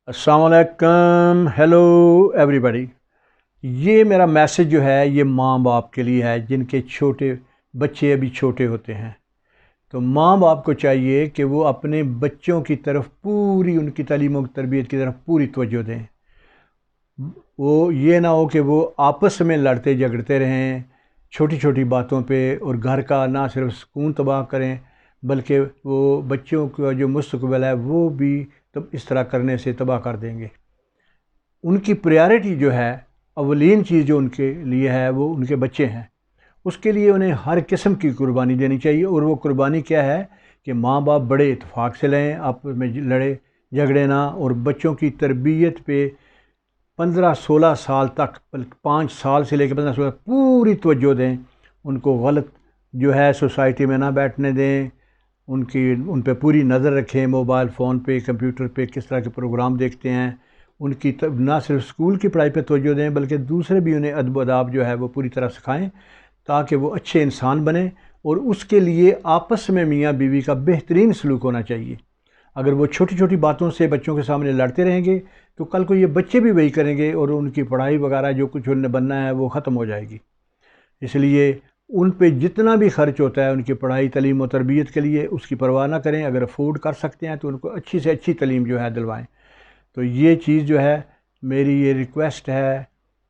السلام علیکم، hello every بڈی۔ یہ میرا میسج جو ہے یہ ماں باپ کے لیے ہے جن کے چھوٹے بچے ابھی چھوٹے ہوتے ہیں۔ تو ماں باپ کو چاہیے کہ وہ اپنے بچوں کی طرف پوری ان کی تعلیم و تربیت کی طرف پوری توجہ دیں۔ وہ یہ نہ ہو کہ وہ آپس میں لڑتے جھگڑتے رہیں چھوٹی چھوٹی باتوں پہ، اور گھر کا نہ صرف سکون تباہ کریں بلکہ وہ بچوں کا جو مستقبل ہے وہ بھی اس طرح کرنے سے تباہ کر دیں گے۔ ان کی پریارٹی جو ہے، اولین چیز جو ان کے لیے ہے وہ ان کے بچے ہیں۔ اس کے لیے انہیں ہر قسم کی قربانی دینی چاہیے، اور وہ قربانی کیا ہے کہ ماں باپ بڑے اتفاق سے لیں، آپس میں لڑے جھگڑے نہ، اور بچوں کی تربیت پہ 15-16 سال تک، 5 سال سے لے کے 15 سال پوری توجہ دیں۔ ان کو غلط جو ہے سوسائٹی میں نہ بیٹھنے دیں، ان پہ پوری نظر رکھیں، موبائل فون پہ کمپیوٹر پہ کس طرح کے پروگرام دیکھتے ہیں۔ ان کی نہ صرف اسکول کی پڑھائی پہ توجہ دیں بلکہ دوسرے بھی انہیں ادب و آداب جو ہے وہ پوری طرح سکھائیں تاکہ وہ اچھے انسان بنیں۔ اور اس کے لیے آپس میں میاں بیوی کا بہترین سلوک ہونا چاہیے۔ اگر وہ چھوٹی چھوٹی باتوں سے بچوں کے سامنے لڑتے رہیں گے تو کل کو یہ بچے بھی وہی کریں گے، اور ان کی پڑھائی وغیرہ جو کچھ انہیں بننا ہے وہ ختم ہو جائے گی۔ اس لیے ان پہ جتنا بھی خرچ ہوتا ہے ان کی پڑھائی تعلیم و تربیت کے لیے اس کی پرواہ نہ کریں۔ اگر افورڈ کر سکتے ہیں تو ان کو اچھی سے اچھی تعلیم جو ہے دلوائیں۔ تو یہ چیز جو ہے میری یہ ریکویسٹ ہے،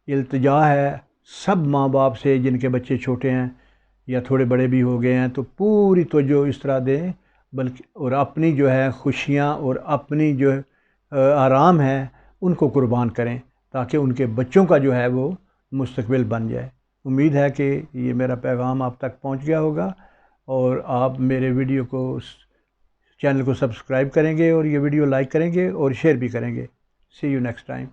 التجا ہے سب ماں باپ سے جن کے بچے چھوٹے ہیں یا تھوڑے بڑے بھی ہو گئے ہیں، تو پوری توجہ اس طرح دیں بلکہ، اور اپنی جو ہے خوشیاں اور اپنی جو آرام ہے ان کو قربان کریں تاکہ ان کے بچوں کا جو ہے وہ مستقبل بن جائے۔ امید ہے کہ یہ میرا پیغام آپ تک پہنچ گیا ہوگا، اور آپ میرے ویڈیو کو چینل کو سبسکرائب کریں گے، اور یہ ویڈیو لائک کریں گے اور شیئر بھی کریں گے۔ سی یو نیکسٹ ٹائم۔